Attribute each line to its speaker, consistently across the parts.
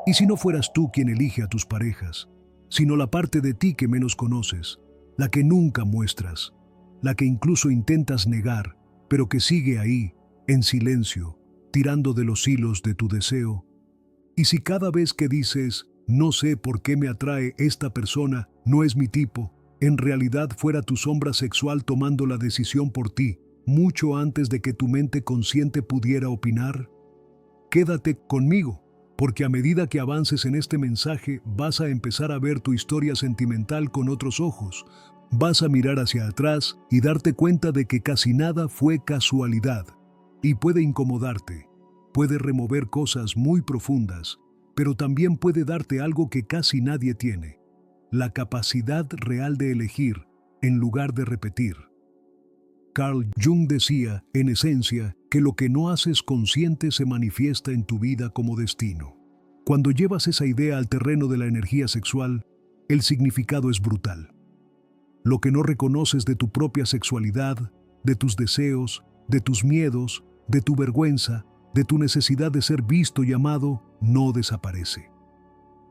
Speaker 1: ¿Y si no fueras tú quien elige a tus parejas, sino la parte de ti que menos conoces, la que nunca muestras, la que incluso intentas negar, pero que sigue ahí, en silencio, tirando de los hilos de tu deseo? ¿Y si cada vez que dices, no sé por qué me atrae esta persona, no es mi tipo, en realidad fuera tu sombra sexual tomando la decisión por ti, mucho antes de que tu mente consciente pudiera opinar? Quédate conmigo, porque a medida que avances en este mensaje vas a empezar a ver tu historia sentimental con otros ojos. Vas a mirar hacia atrás y darte cuenta de que casi nada fue casualidad. Y puede incomodarte, puede remover cosas muy profundas, pero también puede darte algo que casi nadie tiene: la capacidad real de elegir en lugar de repetir. Carl Jung decía, en esencia, que lo que no haces consciente se manifiesta en tu vida como destino. Cuando llevas esa idea al terreno de la energía sexual, el significado es brutal. Lo que no reconoces de tu propia sexualidad, de tus deseos, de tus miedos, de tu vergüenza, de tu necesidad de ser visto y amado, no desaparece.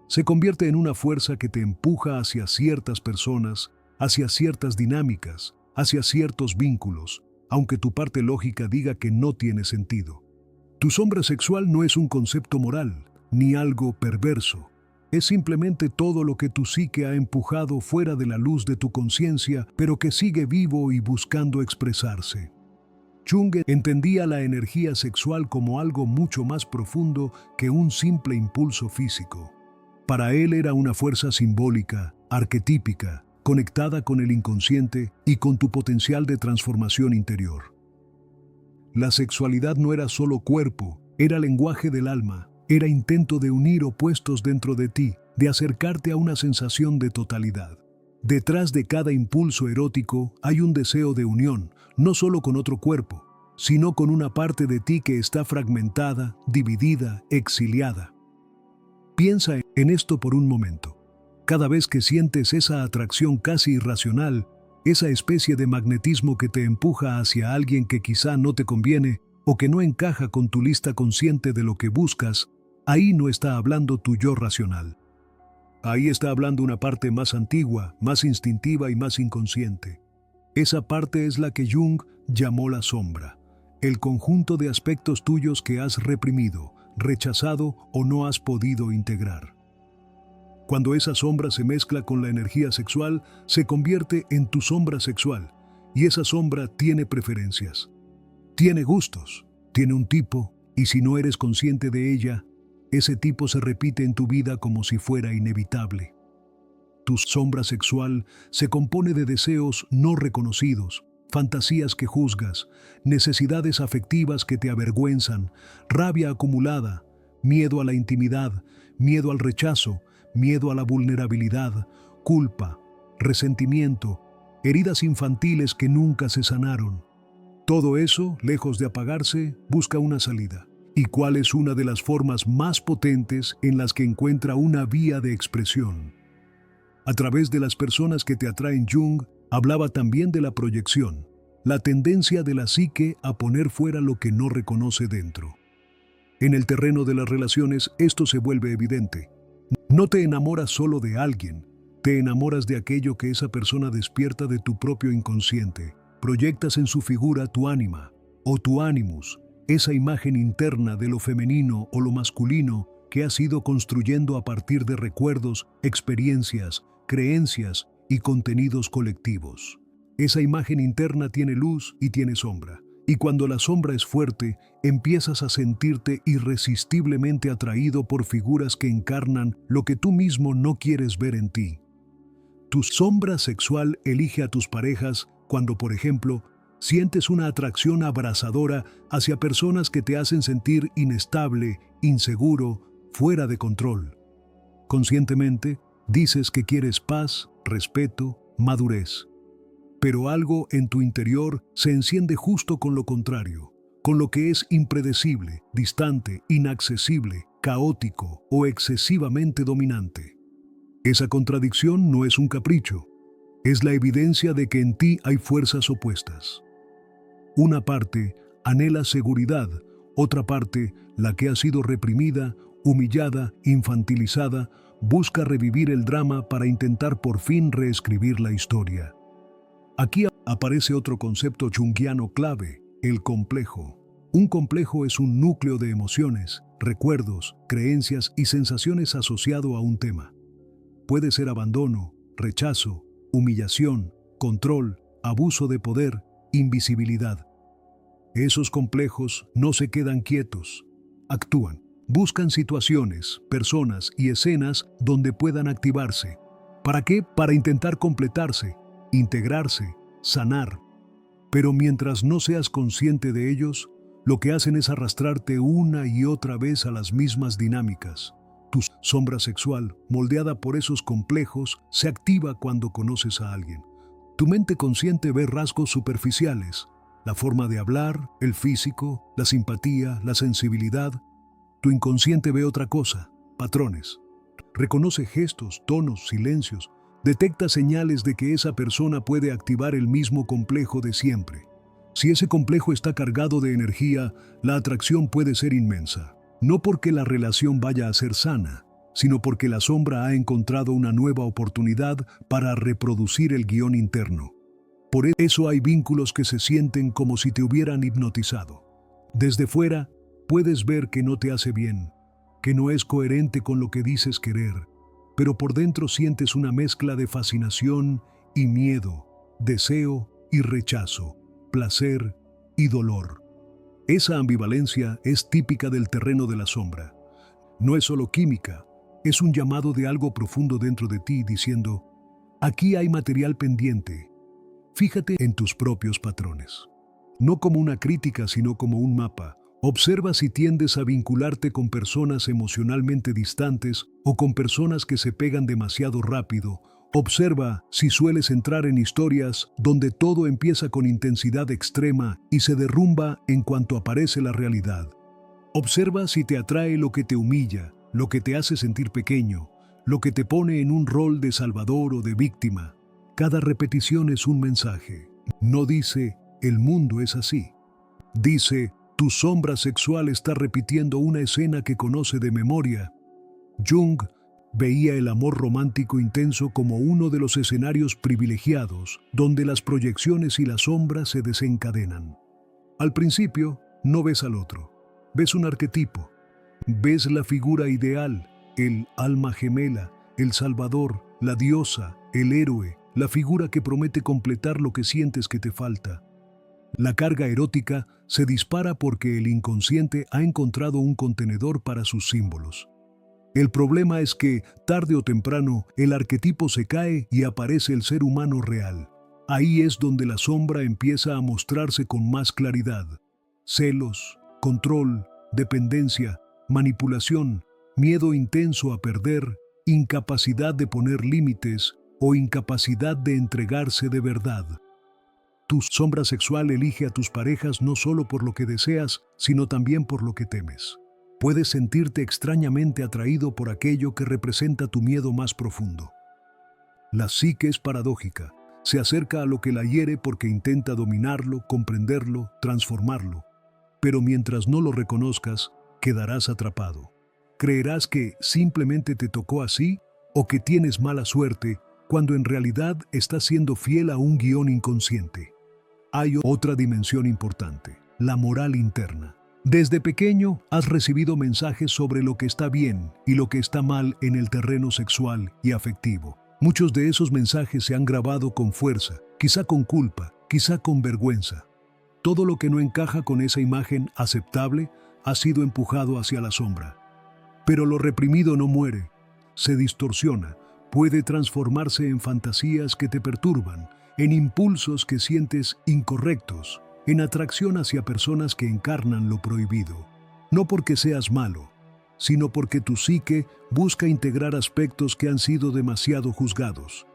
Speaker 1: Se convierte en una fuerza que te empuja hacia ciertas personas, hacia ciertas dinámicas, hacia ciertos vínculos, aunque tu parte lógica diga que no tiene sentido. Tu sombra sexual no es un concepto moral, ni algo perverso. Es simplemente todo lo que tu psique ha empujado fuera de la luz de tu conciencia, pero que sigue vivo y buscando expresarse. Jung entendía la energía sexual como algo mucho más profundo que un simple impulso físico. Para él era una fuerza simbólica, arquetípica, conectada con el inconsciente y con tu potencial de transformación interior. La sexualidad no era solo cuerpo, era lenguaje del alma, era intento de unir opuestos dentro de ti, de acercarte a una sensación de totalidad. Detrás de cada impulso erótico hay un deseo de unión, no solo con otro cuerpo, sino con una parte de ti que está fragmentada, dividida, exiliada. Piensa en esto por un momento. Cada vez que sientes esa atracción casi irracional, esa especie de magnetismo que te empuja hacia alguien que quizá no te conviene o que no encaja con tu lista consciente de lo que buscas, ahí no está hablando tu yo racional. Ahí está hablando una parte más antigua, más instintiva y más inconsciente. Esa parte es la que Jung llamó la sombra, el conjunto de aspectos tuyos que has reprimido, rechazado o no has podido integrar. Cuando esa sombra se mezcla con la energía sexual, se convierte en tu sombra sexual, y esa sombra tiene preferencias. Tiene gustos, tiene un tipo, y si no eres consciente de ella, ese tipo se repite en tu vida como si fuera inevitable. Tu sombra sexual se compone de deseos no reconocidos, fantasías que juzgas, necesidades afectivas que te avergüenzan, rabia acumulada, miedo a la intimidad, miedo al rechazo, miedo a la vulnerabilidad, culpa, resentimiento, heridas infantiles que nunca se sanaron. Todo eso, lejos de apagarse, busca una salida. ¿Y cuál es una de las formas más potentes en las que encuentra una vía de expresión? A través de las personas que te atraen, Jung hablaba también de la proyección, la tendencia de la psique a poner fuera lo que no reconoce dentro. En el terreno de las relaciones, esto se vuelve evidente. No te enamoras solo de alguien, te enamoras de aquello que esa persona despierta de tu propio inconsciente. Proyectas en su figura tu ánima, o tu animus, esa imagen interna de lo femenino o lo masculino que has ido construyendo a partir de recuerdos, experiencias, creencias y contenidos colectivos. Esa imagen interna tiene luz y tiene sombra. Y cuando la sombra es fuerte, empiezas a sentirte irresistiblemente atraído por figuras que encarnan lo que tú mismo no quieres ver en ti. Tu sombra sexual elige a tus parejas cuando, por ejemplo, sientes una atracción abrasadora hacia personas que te hacen sentir inestable, inseguro, fuera de control. Conscientemente, dices que quieres paz, respeto, madurez. Pero algo en tu interior se enciende justo con lo contrario, con lo que es impredecible, distante, inaccesible, caótico o excesivamente dominante. Esa contradicción no es un capricho, es la evidencia de que en ti hay fuerzas opuestas. Una parte anhela seguridad, otra parte, la que ha sido reprimida, humillada, infantilizada, busca revivir el drama para intentar por fin reescribir la historia. Aquí aparece otro concepto junguiano clave, el complejo. Un complejo es un núcleo de emociones, recuerdos, creencias y sensaciones asociado a un tema. Puede ser abandono, rechazo, humillación, control, abuso de poder, invisibilidad. Esos complejos no se quedan quietos, actúan, buscan situaciones, personas y escenas donde puedan activarse. ¿Para qué? Para intentar completarse, integrarse, sanar. Pero mientras no seas consciente de ellos, lo que hacen es arrastrarte una y otra vez a las mismas dinámicas. Tu sombra sexual, moldeada por esos complejos, se activa cuando conoces a alguien. Tu mente consciente ve rasgos superficiales, la forma de hablar, el físico, la simpatía, la sensibilidad. Tu inconsciente ve otra cosa, patrones. Reconoce gestos, tonos, silencios. Detecta señales de que esa persona puede activar el mismo complejo de siempre. Si ese complejo está cargado de energía, la atracción puede ser inmensa. No porque la relación vaya a ser sana, sino porque la sombra ha encontrado una nueva oportunidad para reproducir el guión interno. Por eso hay vínculos que se sienten como si te hubieran hipnotizado. Desde fuera, puedes ver que no te hace bien, que no es coherente con lo que dices querer, pero por dentro sientes una mezcla de fascinación y miedo, deseo y rechazo, placer y dolor. Esa ambivalencia es típica del terreno de la sombra. No es solo química, es un llamado de algo profundo dentro de ti diciendo, aquí hay material pendiente. Fíjate en tus propios patrones. No como una crítica, sino como un mapa. Observa si tiendes a vincularte con personas emocionalmente distantes o con personas que se pegan demasiado rápido. Observa si sueles entrar en historias donde todo empieza con intensidad extrema y se derrumba en cuanto aparece la realidad. Observa si te atrae lo que te humilla, lo que te hace sentir pequeño, lo que te pone en un rol de salvador o de víctima. Cada repetición es un mensaje. No dice, el mundo es así. Dice, tu sombra sexual está repitiendo una escena que conoce de memoria. Jung veía el amor romántico intenso como uno de los escenarios privilegiados, donde las proyecciones y las sombras se desencadenan. Al principio, no ves al otro, ves un arquetipo, ves la figura ideal, el alma gemela, el salvador, la diosa, el héroe, la figura que promete completar lo que sientes que te falta. La carga erótica se dispara porque el inconsciente ha encontrado un contenedor para sus símbolos. El problema es que, tarde o temprano, el arquetipo se cae y aparece el ser humano real. Ahí es donde la sombra empieza a mostrarse con más claridad. Celos, control, dependencia, manipulación, miedo intenso a perder, incapacidad de poner límites o incapacidad de entregarse de verdad. Tu sombra sexual elige a tus parejas no solo por lo que deseas, sino también por lo que temes. Puedes sentirte extrañamente atraído por aquello que representa tu miedo más profundo. La psique es paradójica. Se acerca a lo que la hiere porque intenta dominarlo, comprenderlo, transformarlo. Pero mientras no lo reconozcas, quedarás atrapado. Creerás que simplemente te tocó así o que tienes mala suerte, cuando en realidad estás siendo fiel a un guión inconsciente. Hay otra dimensión importante, la moral interna. Desde pequeño has recibido mensajes sobre lo que está bien y lo que está mal en el terreno sexual y afectivo. Muchos de esos mensajes se han grabado con fuerza, quizá con culpa, quizá con vergüenza. Todo lo que no encaja con esa imagen aceptable ha sido empujado hacia la sombra. Pero lo reprimido no muere, se distorsiona, puede transformarse en fantasías que te perturban, en impulsos que sientes incorrectos, en atracción hacia personas que encarnan lo prohibido. No porque seas malo, sino porque tu psique busca integrar aspectos que han sido demasiado juzgados.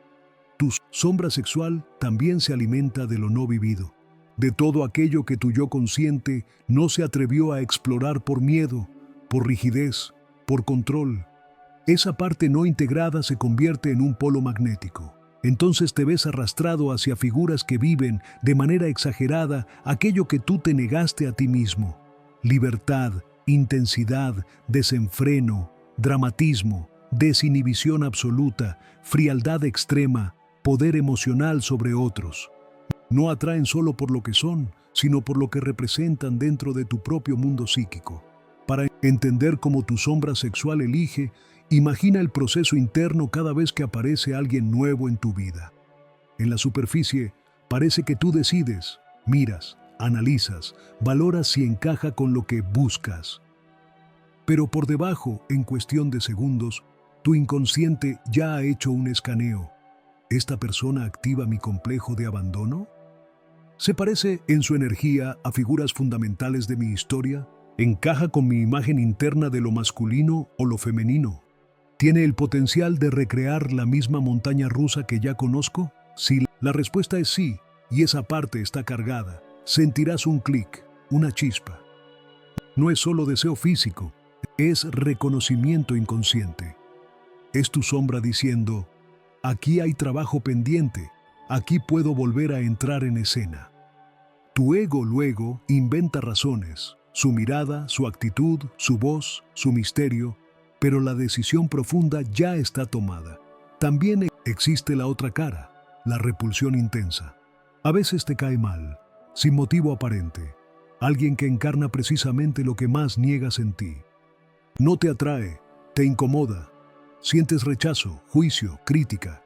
Speaker 1: Tu sombra sexual también se alimenta de lo no vivido, de todo aquello que tu yo consciente no se atrevió a explorar por miedo, por rigidez, por control. Esa parte no integrada se convierte en un polo magnético. Entonces te ves arrastrado hacia figuras que viven de manera exagerada aquello que tú te negaste a ti mismo. Libertad, intensidad, desenfreno, dramatismo, desinhibición absoluta, frialdad extrema, poder emocional sobre otros. No atraen solo por lo que son, sino por lo que representan dentro de tu propio mundo psíquico. Para entender cómo tu sombra sexual elige, imagina el proceso interno cada vez que aparece alguien nuevo en tu vida. En la superficie, parece que tú decides, miras, analizas, valoras si encaja con lo que buscas. Pero por debajo, en cuestión de segundos, tu inconsciente ya ha hecho un escaneo. ¿Esta persona activa mi complejo de abandono? ¿Se parece en su energía a figuras fundamentales de mi historia? ¿Encaja con mi imagen interna de lo masculino o lo femenino? ¿Tiene el potencial de recrear la misma montaña rusa que ya conozco? Si la respuesta es sí, y esa parte está cargada, sentirás un clic, una chispa. No es solo deseo físico, es reconocimiento inconsciente. Es tu sombra diciendo, aquí hay trabajo pendiente, aquí puedo volver a entrar en escena. Tu ego luego inventa razones, su mirada, su actitud, su voz, su misterio, pero la decisión profunda ya está tomada. También existe la otra cara, la repulsión intensa. A veces te cae mal, sin motivo aparente, alguien que encarna precisamente lo que más niegas en ti. No te atrae, te incomoda, sientes rechazo, juicio, crítica.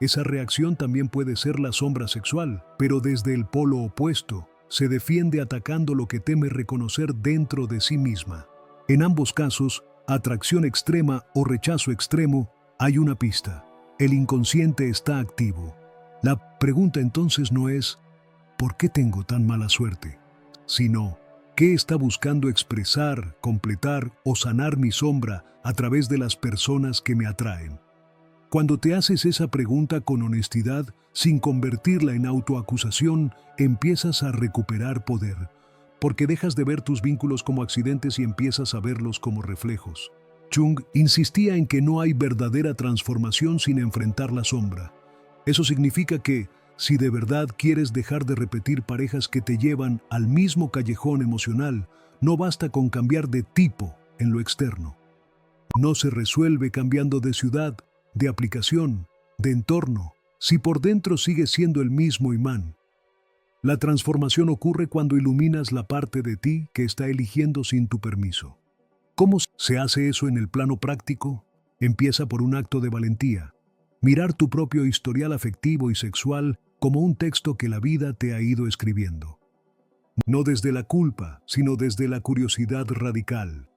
Speaker 1: Esa reacción también puede ser la sombra sexual, pero desde el polo opuesto, se defiende atacando lo que teme reconocer dentro de sí misma. En ambos casos, atracción extrema o rechazo extremo, hay una pista. El inconsciente está activo. La pregunta entonces no es, ¿por qué tengo tan mala suerte? Sino, ¿qué está buscando expresar, completar o sanar mi sombra a través de las personas que me atraen? Cuando te haces esa pregunta con honestidad, sin convertirla en autoacusación, empiezas a recuperar poder, porque dejas de ver tus vínculos como accidentes y empiezas a verlos como reflejos. Jung insistía en que no hay verdadera transformación sin enfrentar la sombra. Eso significa que, si de verdad quieres dejar de repetir parejas que te llevan al mismo callejón emocional, no basta con cambiar de tipo en lo externo. No se resuelve cambiando de ciudad, de aplicación, de entorno, si por dentro sigues siendo el mismo imán. La transformación ocurre cuando iluminas la parte de ti que está eligiendo sin tu permiso. ¿Cómo se hace eso en el plano práctico? Empieza por un acto de valentía. Mirar tu propio historial afectivo y sexual como un texto que la vida te ha ido escribiendo. No desde la culpa, sino desde la curiosidad radical.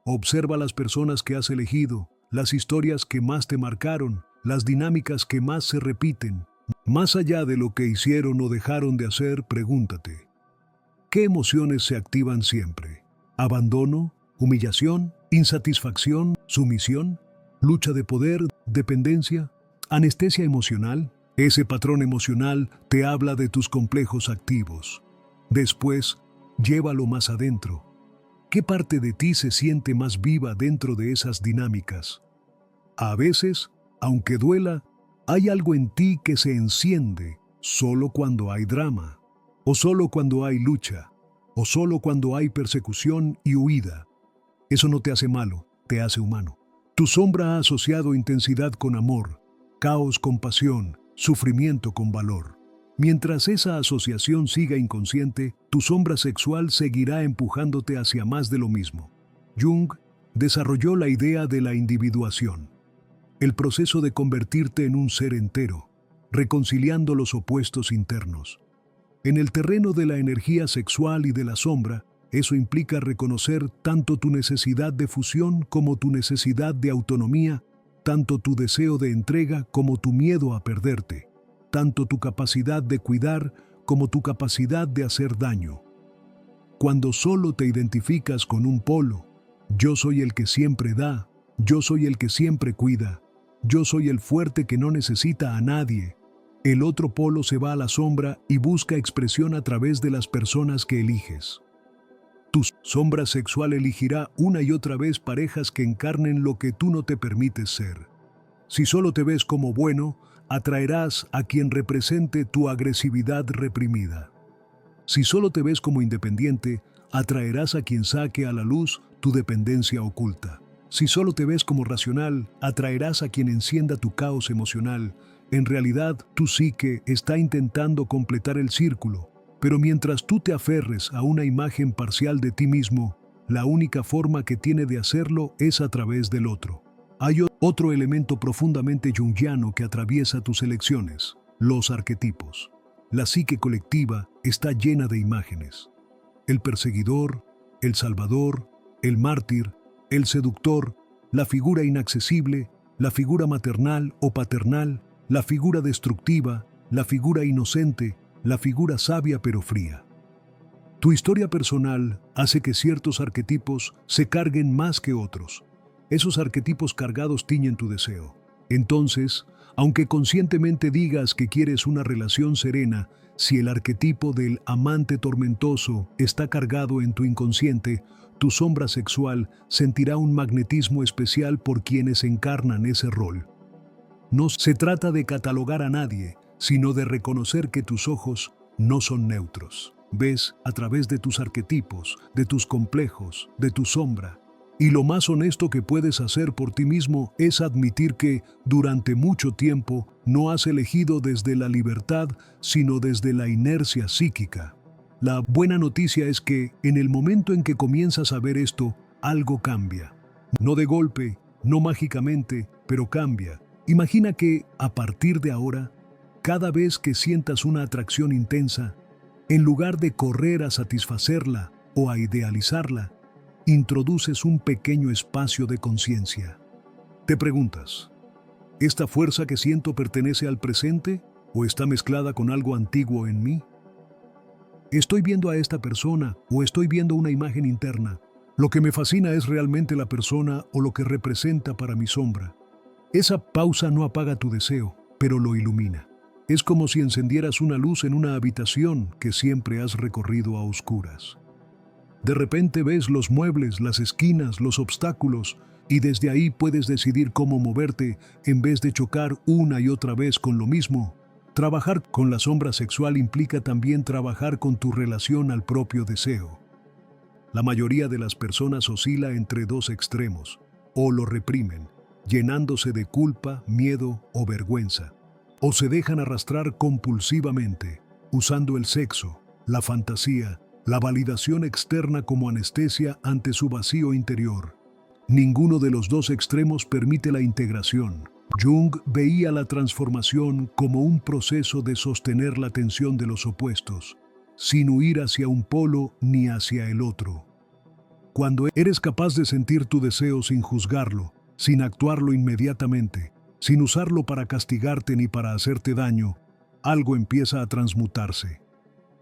Speaker 1: Observa las personas que has elegido, las historias que más te marcaron, las dinámicas que más se repiten. Más allá de lo que hicieron o dejaron de hacer, pregúntate, ¿qué emociones se activan siempre? ¿Abandono? ¿Humillación? ¿Insatisfacción? ¿Sumisión? ¿Lucha de poder? ¿Dependencia? ¿Anestesia emocional? Ese patrón emocional te habla de tus complejos activos. Después, llévalo más adentro. ¿Qué parte de ti se siente más viva dentro de esas dinámicas? A veces, aunque duela, hay algo en ti que se enciende solo cuando hay drama, o solo cuando hay lucha, o solo cuando hay persecución y huida. Eso no te hace malo, te hace humano. Tu sombra ha asociado intensidad con amor, caos con pasión, sufrimiento con valor. Mientras esa asociación siga inconsciente, tu sombra sexual seguirá empujándote hacia más de lo mismo. Jung desarrolló la idea de la individuación, el proceso de convertirte en un ser entero, reconciliando los opuestos internos. En el terreno de la energía sexual y de la sombra, eso implica reconocer tanto tu necesidad de fusión como tu necesidad de autonomía, tanto tu deseo de entrega como tu miedo a perderte, tanto tu capacidad de cuidar como tu capacidad de hacer daño. Cuando solo te identificas con un polo, yo soy el que siempre da, yo soy el que siempre cuida, yo soy el fuerte que no necesita a nadie, el otro polo se va a la sombra y busca expresión a través de las personas que eliges. Tu sombra sexual elegirá una y otra vez parejas que encarnen lo que tú no te permites ser. Si solo te ves como bueno, atraerás a quien represente tu agresividad reprimida. Si solo te ves como independiente, atraerás a quien saque a la luz tu dependencia oculta. Si solo te ves como racional, atraerás a quien encienda tu caos emocional. En realidad, tu psique está intentando completar el círculo, pero mientras tú te aferres a una imagen parcial de ti mismo, la única forma que tiene de hacerlo es a través del otro. Hay otro elemento profundamente junguiano que atraviesa tus elecciones: los arquetipos. La psique colectiva está llena de imágenes. El perseguidor, el salvador, el mártir, el seductor, la figura inaccesible, la figura maternal o paternal, la figura destructiva, la figura inocente, la figura sabia pero fría. Tu historia personal hace que ciertos arquetipos se carguen más que otros. Esos arquetipos cargados tiñen tu deseo. Entonces, aunque conscientemente digas que quieres una relación serena, si el arquetipo del amante tormentoso está cargado en tu inconsciente, tu sombra sexual sentirá un magnetismo especial por quienes encarnan ese rol. No se trata de catalogar a nadie, sino de reconocer que tus ojos no son neutros. Ves a través de tus arquetipos, de tus complejos, de tu sombra. Y lo más honesto que puedes hacer por ti mismo es admitir que, durante mucho tiempo, no has elegido desde la libertad, sino desde la inercia psíquica. La buena noticia es que, en el momento en que comienzas a ver esto, algo cambia. No de golpe, no mágicamente, pero cambia. Imagina que, a partir de ahora, cada vez que sientas una atracción intensa, en lugar de correr a satisfacerla o a idealizarla, introduces un pequeño espacio de conciencia. Te preguntas, ¿esta fuerza que siento pertenece al presente o está mezclada con algo antiguo en mí? ¿Estoy viendo a esta persona o estoy viendo una imagen interna? Lo que me fascina es realmente la persona o lo que representa para mi sombra. Esa pausa no apaga tu deseo, pero lo ilumina. Es como si encendieras una luz en una habitación que siempre has recorrido a oscuras. De repente ves los muebles, las esquinas, los obstáculos, y desde ahí puedes decidir cómo moverte en vez de chocar una y otra vez con lo mismo. Trabajar con la sombra sexual implica también trabajar con tu relación al propio deseo. La mayoría de las personas oscila entre dos extremos, o lo reprimen, llenándose de culpa, miedo o vergüenza, o se dejan arrastrar compulsivamente, usando el sexo, la fantasía, la validación externa como anestesia ante su vacío interior. Ninguno de los dos extremos permite la integración. Jung veía la transformación como un proceso de sostener la tensión de los opuestos, sin huir hacia un polo ni hacia el otro. Cuando eres capaz de sentir tu deseo sin juzgarlo, sin actuarlo inmediatamente, sin usarlo para castigarte ni para hacerte daño, algo empieza a transmutarse.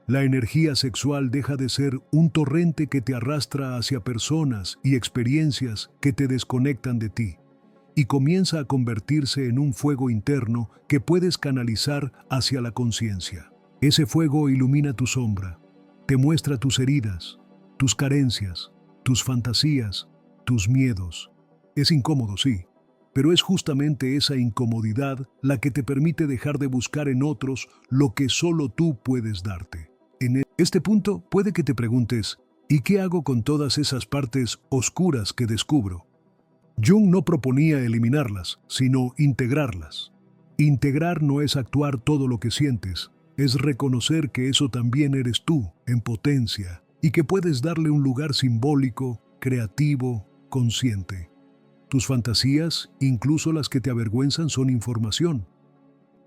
Speaker 1: La energía sexual deja de ser un torrente que te arrastra hacia personas y experiencias que te desconectan de ti, y comienza a convertirse en un fuego interno que puedes canalizar hacia la conciencia. Ese fuego ilumina tu sombra, te muestra tus heridas, tus carencias, tus fantasías, tus miedos. Es incómodo, sí, pero es justamente esa incomodidad la que te permite dejar de buscar en otros lo que solo tú puedes darte. En este punto puede que te preguntes, ¿y qué hago con todas esas partes oscuras que descubro? Jung no proponía eliminarlas, sino integrarlas. Integrar no es actuar todo lo que sientes, es reconocer que eso también eres tú, en potencia, y que puedes darle un lugar simbólico, creativo, consciente. Tus fantasías, incluso las que te avergüenzan, son información.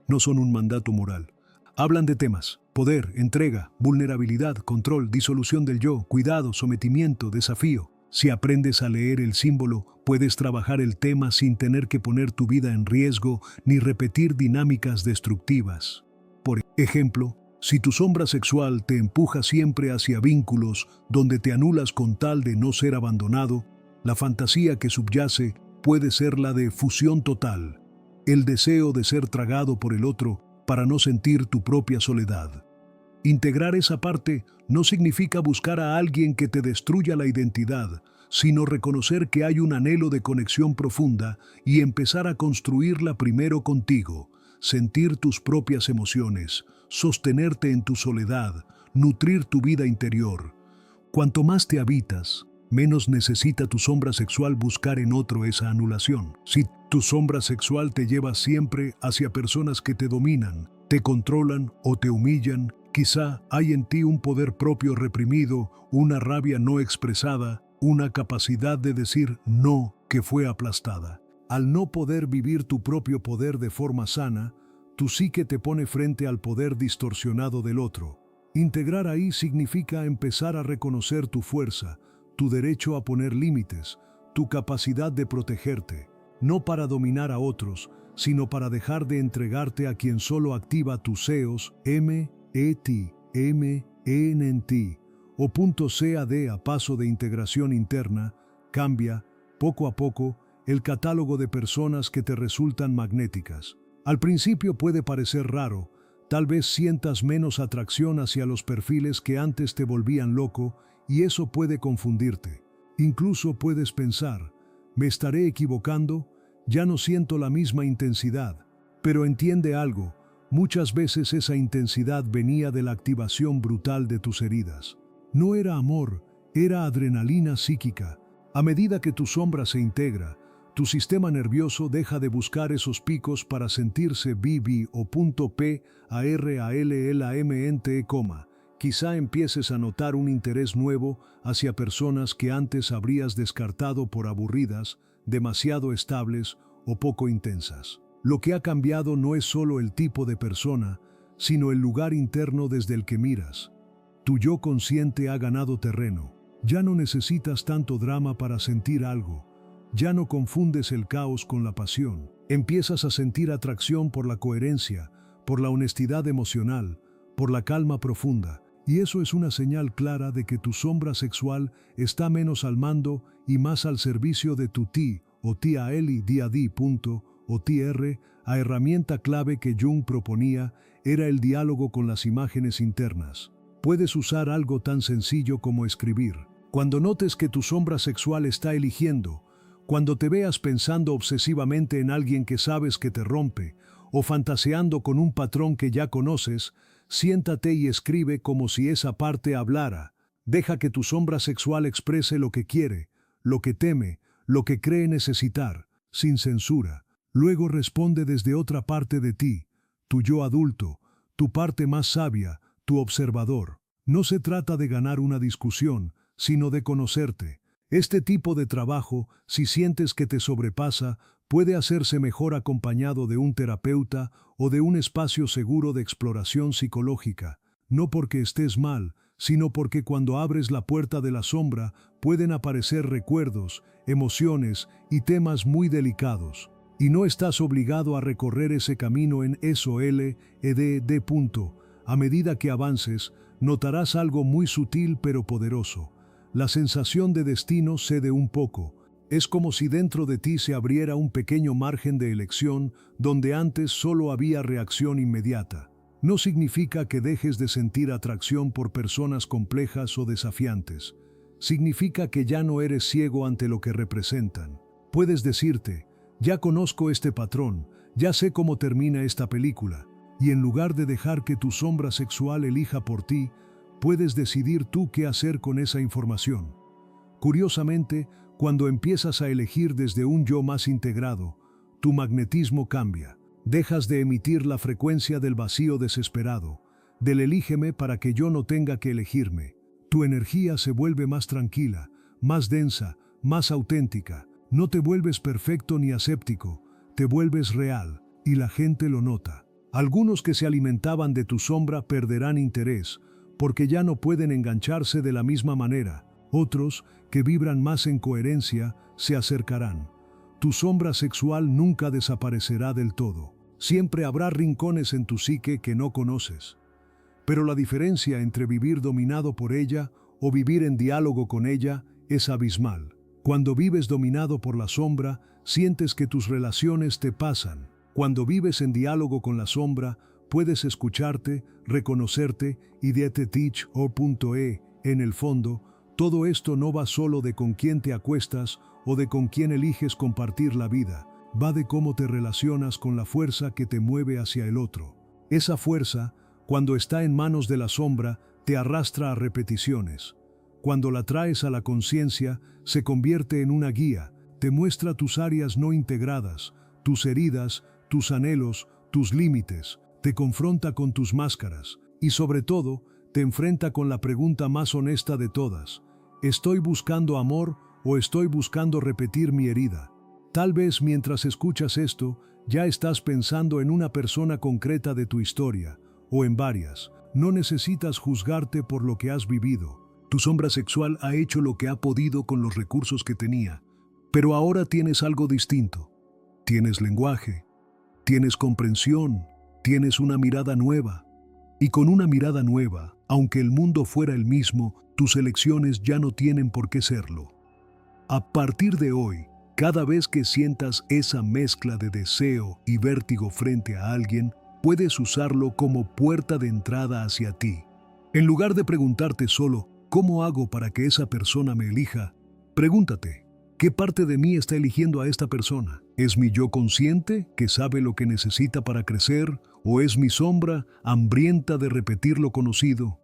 Speaker 1: No son un mandato moral. Hablan de temas: poder, entrega, vulnerabilidad, control, disolución del yo, cuidado, sometimiento, desafío. Si aprendes a leer el símbolo, puedes trabajar el tema sin tener que poner tu vida en riesgo ni repetir dinámicas destructivas. Por ejemplo, si tu sombra sexual te empuja siempre hacia vínculos donde te anulas con tal de no ser abandonado, la fantasía que subyace puede ser la de fusión total, el deseo de ser tragado por el otro para no sentir tu propia soledad. Integrar esa parte no significa buscar a alguien que te destruya la identidad, sino reconocer que hay un anhelo de conexión profunda y empezar a construirla primero contigo, sentir tus propias emociones, sostenerte en tu soledad, nutrir tu vida interior. Cuanto más te habitas, menos necesita tu sombra sexual buscar en otro esa anulación. Si tu sombra sexual te lleva siempre hacia personas que te dominan, te controlan o te humillan, quizá hay en ti un poder propio reprimido, una rabia no expresada, una capacidad de decir no que fue aplastada. Al no poder vivir tu propio poder de forma sana, tu psique te pone frente al poder distorsionado del otro. Integrar ahí significa empezar a reconocer tu fuerza, tu derecho a poner límites, tu capacidad de protegerte, no para dominar a otros, sino para dejar de entregarte a quien solo activa tus CEOs, M-E-T-M-E-N-T, o .CAD a paso de integración interna, cambia, poco a poco, el catálogo de personas que te resultan magnéticas. Al principio puede parecer raro, tal vez sientas menos atracción hacia los perfiles que antes te volvían loco, y eso puede confundirte. Incluso puedes pensar, ¿me estaré equivocando? Ya no siento la misma intensidad. Pero entiende algo, muchas veces esa intensidad venía de la activación brutal de tus heridas. No era amor, era adrenalina psíquica. A medida que tu sombra se integra, tu sistema nervioso deja de buscar esos picos para sentirse vivi o .PARALLAMNTE, quizá empieces a notar un interés nuevo hacia personas que antes habrías descartado por aburridas, demasiado estables o poco intensas. Lo que ha cambiado no es solo el tipo de persona, sino el lugar interno desde el que miras. Tu yo consciente ha ganado terreno. Ya no necesitas tanto drama para sentir algo. Ya no confundes el caos con la pasión. Empiezas a sentir atracción por la coherencia, por la honestidad emocional, por la calma profunda. Y eso es una señal clara de que tu sombra sexual está menos al mando y más al servicio de tu ti, o TAL día di punto, o TR, a herramienta clave que Jung proponía era el diálogo con las imágenes internas. Puedes usar algo tan sencillo como escribir. Cuando notes que tu sombra sexual está eligiendo, cuando te veas pensando obsesivamente en alguien que sabes que te rompe, o fantaseando con un patrón que ya conoces, siéntate y escribe como si esa parte hablara. Deja que tu sombra sexual exprese lo que quiere, lo que teme, lo que cree necesitar, sin censura. Luego responde desde otra parte de ti, tu yo adulto, tu parte más sabia, tu observador. No se trata de ganar una discusión, sino de conocerte. Este tipo de trabajo, si sientes que te sobrepasa, puede hacerse mejor acompañado de un terapeuta o de un espacio seguro de exploración psicológica. No porque estés mal, sino porque cuando abres la puerta de la sombra pueden aparecer recuerdos, emociones y temas muy delicados. Y no estás obligado a recorrer ese camino en SOLED. A medida que avances, notarás algo muy sutil pero poderoso. La sensación de destino cede un poco. Es como si dentro de ti se abriera un pequeño margen de elección donde antes solo había reacción inmediata. No significa que dejes de sentir atracción por personas complejas o desafiantes. Significa que ya no eres ciego ante lo que representan. Puedes decirte, ya conozco este patrón, ya sé cómo termina esta película, y en lugar de dejar que tu sombra sexual elija por ti, puedes decidir tú qué hacer con esa información. Curiosamente, cuando empiezas a elegir desde un yo más integrado, tu magnetismo cambia. Dejas de emitir la frecuencia del vacío desesperado, del elígeme para que yo no tenga que elegirme. Tu energía se vuelve más tranquila, más densa, más auténtica. No te vuelves perfecto ni aséptico, te vuelves real, y la gente lo nota. Algunos que se alimentaban de tu sombra perderán interés, porque ya no pueden engancharse de la misma manera. Otros, que vibran más en coherencia, se acercarán. Tu sombra sexual nunca desaparecerá del todo. Siempre habrá rincones en tu psique que no conoces. Pero la diferencia entre vivir dominado por ella o vivir en diálogo con ella es abismal. Cuando vives dominado por la sombra, sientes que tus relaciones te pasan. Cuando vives en diálogo con la sombra, puedes escucharte, reconocerte y en el fondo, todo esto no va solo de con quién te acuestas o de con quién eliges compartir la vida, va de cómo te relacionas con la fuerza que te mueve hacia el otro. Esa fuerza, cuando está en manos de la sombra, te arrastra a repeticiones. Cuando la traes a la conciencia, se convierte en una guía, te muestra tus áreas no integradas, tus heridas, tus anhelos, tus límites, te confronta con tus máscaras y sobre todo, te enfrenta con la pregunta más honesta de todas: ¿estoy buscando amor o estoy buscando repetir mi herida? Tal vez mientras escuchas esto, ya estás pensando en una persona concreta de tu historia, o en varias. No necesitas juzgarte por lo que has vivido. Tu sombra sexual ha hecho lo que ha podido con los recursos que tenía, pero ahora tienes algo distinto. Tienes lenguaje, tienes comprensión, tienes una mirada nueva. Y con una mirada nueva, aunque el mundo fuera el mismo, tus elecciones ya no tienen por qué serlo. A partir de hoy, cada vez que sientas esa mezcla de deseo y vértigo frente a alguien, puedes usarlo como puerta de entrada hacia ti. En lugar de preguntarte solo, ¿cómo hago para que esa persona me elija? Pregúntate, ¿qué parte de mí está eligiendo a esta persona? ¿Es mi yo consciente, que sabe lo que necesita para crecer, o es mi sombra, hambrienta de repetir lo conocido?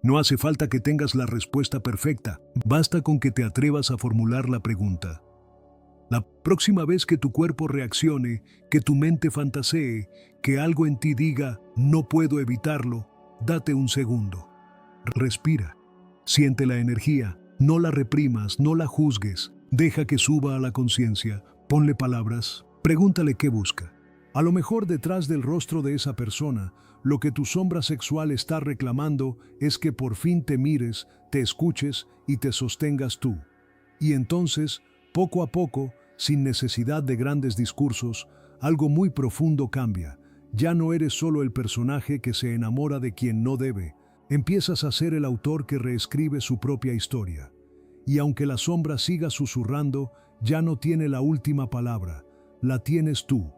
Speaker 1: No hace falta que tengas la respuesta perfecta, basta con que te atrevas a formular la pregunta. La próxima vez que tu cuerpo reaccione, que tu mente fantasee, que algo en ti diga, no puedo evitarlo, date un segundo. Respira. Siente la energía, no la reprimas, no la juzgues, deja que suba a la conciencia, ponle palabras, pregúntale qué busca. A lo mejor detrás del rostro de esa persona, lo que tu sombra sexual está reclamando es que por fin te mires, te escuches y te sostengas tú. Y entonces, poco a poco, sin necesidad de grandes discursos, algo muy profundo cambia. Ya no eres solo el personaje que se enamora de quien no debe. Empiezas a ser el autor que reescribe su propia historia. Y aunque la sombra siga susurrando, ya no tiene la última palabra. La tienes tú.